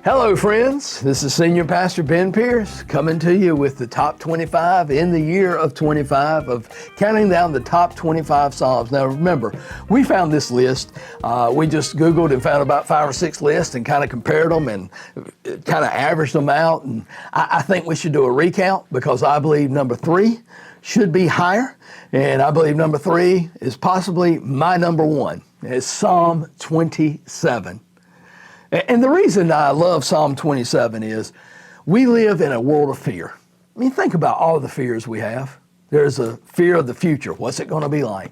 Hello, friends. This is Senior Pastor Ben Pierce coming to you with the top 25 in the year of 25 of counting down the top 25 Psalms. Now, remember, we found this list. We just Googled and found about 5 or 6 lists and kind of compared them and kind of averaged them out. And I think we should do a recount because I believe number 3 should be higher. And I believe number 3 is possibly my number 1. It's Psalm 27. And the reason I love Psalm 27 is we live in a world of fear. I mean, think about all the fears we have. There's a fear of the future. What's it going to be like?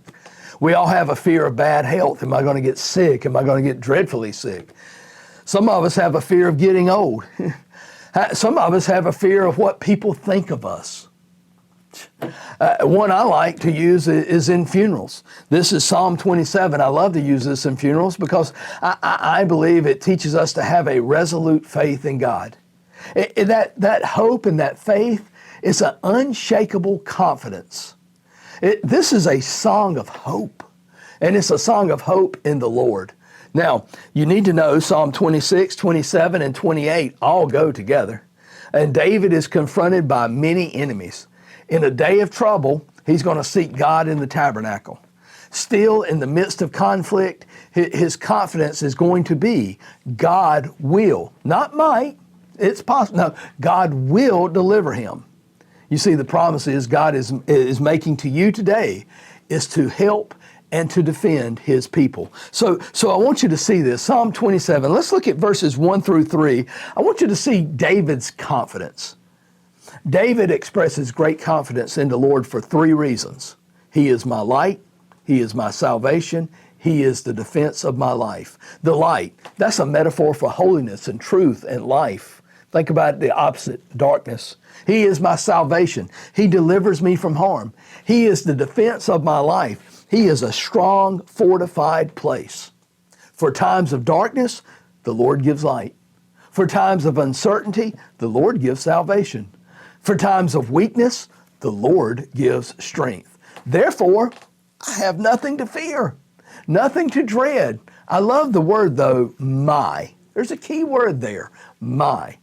We all have a fear of bad health. Am I going to get sick? Am I going to get dreadfully sick? Some of us have a fear of getting old. Some of us have a fear of what people think of us. One I like to use is in funerals. This is Psalm 27. I love to use this in funerals because I believe it teaches us to have a resolute faith in God. That hope and that faith is an unshakable confidence. This is a song of hope, and it's a song of hope in the Lord. Now, you need to know Psalm 26, 27, and 28 all go together. And David is confronted by many enemies. In a day of trouble, he's going to seek God in the tabernacle. Still, in the midst of conflict, his confidence is going to be God will, not might, it's possible. No, God will deliver him. You see, the promises God is making to you today is to help and to defend his people. So I want you to see this. Psalm 27, let's look at verses 1 through 3. I want you to see David's confidence. David expresses great confidence in the Lord for 3 reasons. He is my light, he is my salvation, he is the defense of my life. The light, that's a metaphor for holiness and truth and life. Think about the opposite, darkness. He is my salvation. He delivers me from harm. He is the defense of my life. He is a strong, fortified place. For times of darkness, the Lord gives light. For times of uncertainty, the Lord gives salvation. For times of weakness, the Lord gives strength. Therefore, I have nothing to fear, nothing to dread. I love the word, though, my. There's a key word there, my.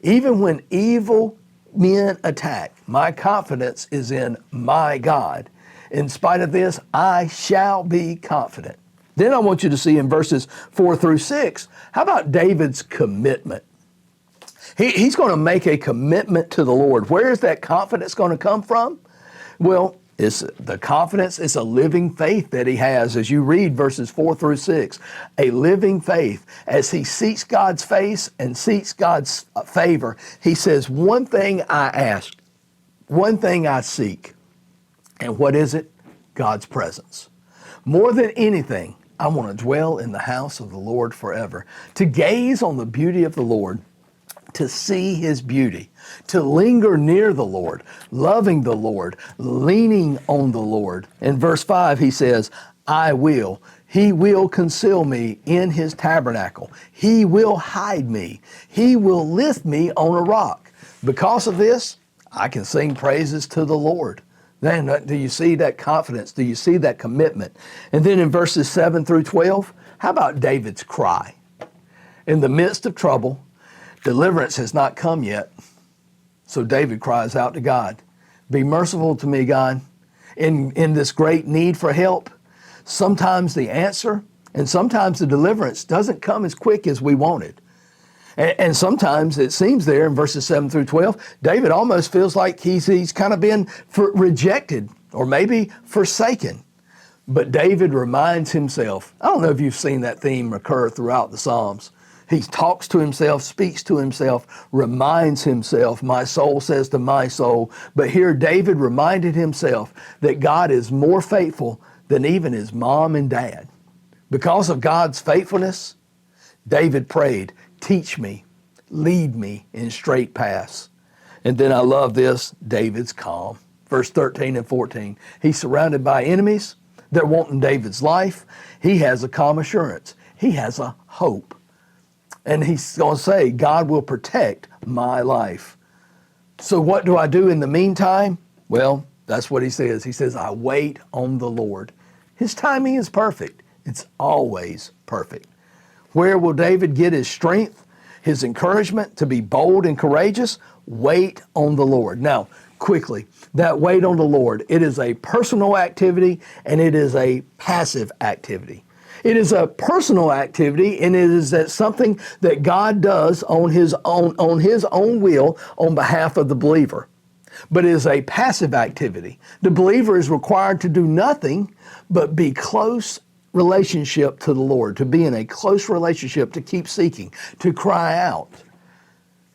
Even when evil men attack, my confidence is in my God. In spite of this, I shall be confident. Then I want you to see in verses 4 through 6, how about David's commitment? He's going to make a commitment to the Lord. Where is that confidence going to come from? Well, the confidence is a living faith that he has as you read verses 4 through 6. A living faith. As he seeks God's face and seeks God's favor, he says, one thing I ask, one thing I seek. And what is it? God's presence. More than anything, I want to dwell in the house of the Lord forever, to gaze on the beauty of the Lord, to see his beauty, to linger near the Lord, loving the Lord, leaning on the Lord. In verse 5, he says, he will conceal me in his tabernacle. He will hide me. He will lift me on a rock. Because of this, I can sing praises to the Lord. Then, do you see that confidence? Do you see that commitment? And then in verses 7 through 12, how about David's cry? In the midst of trouble, deliverance has not come yet. So David cries out to God, be merciful to me, God, in this great need for help. Sometimes the answer and sometimes the deliverance doesn't come as quick as we wanted. And sometimes it seems there in verses 7 through 12, David almost feels like he's kind of been rejected or maybe forsaken. But David reminds himself, I don't know if you've seen that theme occur throughout the Psalms. He talks to himself, speaks to himself, reminds himself, my soul says to my soul. But here David reminded himself that God is more faithful than even his mom and dad. Because of God's faithfulness, David prayed, teach me, lead me in straight paths. And then I love this, David's calm. Verse 13 and 14, he's surrounded by enemies. They're wanting David's life. He has a calm assurance. He has a hope. And he's going to say, God will protect my life. So what do I do in the meantime? Well, that's what he says. He says, I wait on the Lord. His timing is perfect. It's always perfect. Where will David get his strength? his encouragement to be bold and courageous, wait on the Lord. Now, quickly, that wait on the Lord, it is a personal activity and it is a passive activity. It is a personal activity, and it is that something that God does on his own will on behalf of the believer. But it is a passive activity. The believer is required to do nothing but be close relationship to the Lord, to be in a close relationship, to keep seeking, to cry out.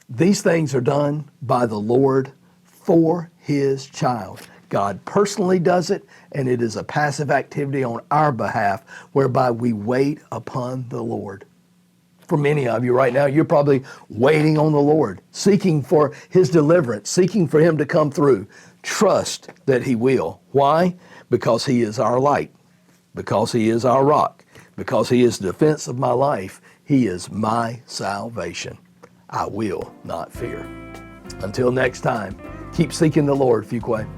These things are done by the Lord for his child. God personally does it, and it is a passive activity on our behalf whereby we wait upon the Lord. For many of you right now, you're probably waiting on the Lord, seeking for his deliverance, seeking for him to come through. Trust that he will. Why? Because he is our light, because he is our rock, because he is the defense of my life. He is my salvation. I will not fear. Until next time, keep seeking the Lord, Fuquay.